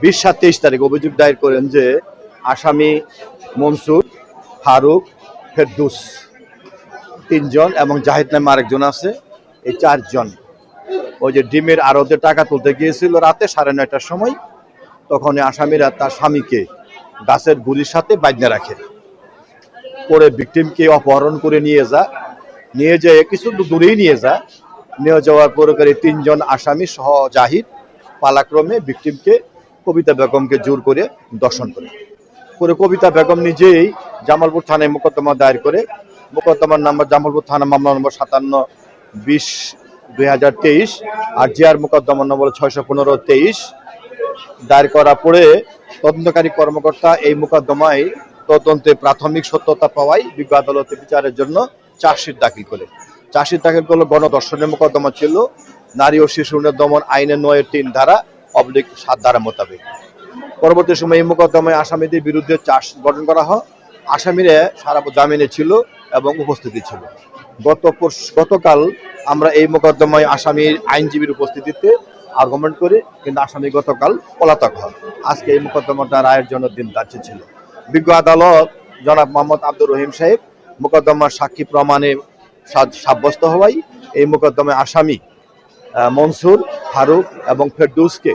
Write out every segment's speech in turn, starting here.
20/7/23 অভিযোগ দায়ের করেন যে আসামি মনসুর, ফারুক, ফেরদৌস তিনজন এবং জাহিদ নামে আরেকজন আছে, এই চারজন ওই যে ডিমের আড়তে টাকা তুলতে গিয়েছিল রাতে 9:30টার সময়। তখন আসামিরা তার স্বামীকে গাছের গুড়ির সাথে বাঁধা রাখে, পরে ভিকটিমকে অপহরণ করে নিয়ে যেয়ে কিছু দূরেই নিয়ে যাওয়ার পরে তিনজন আসামি সহ জাহিদ পালাক্রমে ভিকটিমকে কবিতা বেগমকে জোর করে দর্শন করে কবিতা বেগম নিজেই জামালপুর থানায় মোকদ্দমা দায়ের করে, মোকদ্দমার নাম্বার জামালপুর থানা মামলা নম্বর 57/20/2023 আর জিআর মোকদ্দমার নম্বর 615/23 দায়ের করা পরে তদন্তকারী কর্মকর্তা এই মোকদ্দমায় তদন্তে প্রাথমিক সত্যতা পাওয়ায় বিজ্ঞ আদালতে বিচারের জন্য চার্জশিট দাখিল করলো। গণধর্ষণের মোকদ্দমা ছিল নারী ও শিশু দমন আইনের 9-3 ধারা /7 ধারা মোতাবেক। পরবর্তী সময় এই মোকদ্দমায় আসামিদের বিরুদ্ধে চার্জশিট গঠন করা হয়। আসামিরা সারা জামিনে ছিল এবং উপস্থিতি ছিল। গতকাল আমরা এই মোকদ্দমায় আসামির আইনজীবীর উপস্থিতিতে আর্গুমেন্ট করি, কিন্তু আসামি গতকাল পলাতক হয়। আজকে এই মোকদ্দমাটা রায়ের জন্য দিন ধার্য ছিল। বিজ্ঞ আদালত জনাব মোহাম্মদ আব্দুর রহিম সাহেব মোকদ্দমার সাক্ষী প্রমাণে সাব্যস্ত হওয়ায় এই মোকদ্দমায় আসামি মনসুর, ফারুক এবং ফেরদৌসকে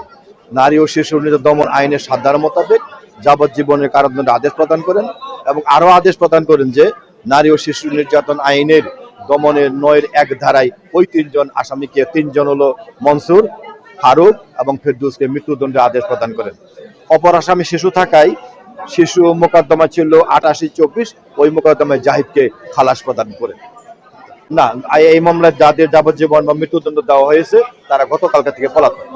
নারী ও শিশু দমন আইনের 7 ধারা মোতাবেক যাবজ্জীবনের কারাদণ্ডের আদেশ প্রদান করেন এবং আরও আদেশ প্রদান করেন যে নারী ও শিশু নির্যাতন আইনের দমনের 9-1 ধারায় ওই তিনজন আসামিকে, তিনজন হলো মনসুর, ফারুক এবং ফেরদৌসকে মৃত্যুদণ্ডের আদেশ প্রদান করেন। অপর আসামি শিশু থাকায় শিশু মোকদ্দমা ছিল 88/24, ওই মোকদ্দমায় জাহিদকে খালাস প্রদান করেন। না, এই মামলায় যাদের যাবজ্জীবন বা মৃত্যুদণ্ড দেওয়া হয়েছে তারা গতকালকে থেকে পলাতক।